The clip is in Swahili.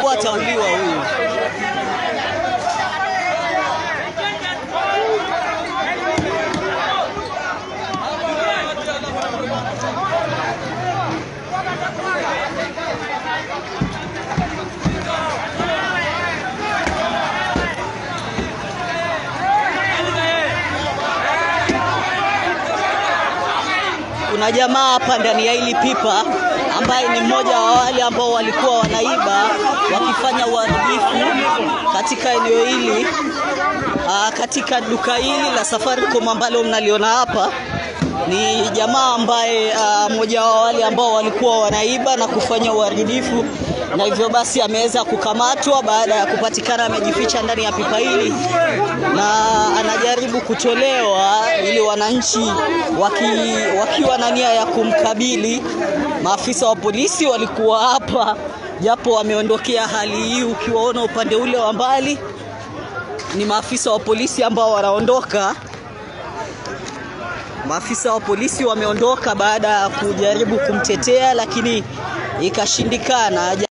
Atauliwa huyu. Kuna jamaa hapa ndani ya hili pipa ambaye ni mmoja wa wale ambao walikuwa wanaiba wakifanya uharibifu katika eneo hili, katika duka hili la Safaricom ambalo mnaliona hapa. Ni jamaa ambaye mmoja wa wale ambao walikuwa wanaiba na kufanya uharibifu, na hivyo basi ameweza kukamatwa baada ya kupatikana amejificha ndani ya pipa hili, na anajaribu kutolewa ili wananchi wakiwa na nia ya kumkabili. Maafisa wa polisi walikuwa hapa japo wameondokea hali hii. Ukiwaona upande ule wa mbali ni maafisa wa polisi ambao wanaondoka. Maafisa wa polisi wameondoka baada ya kujaribu kumtetea lakini ikashindikana.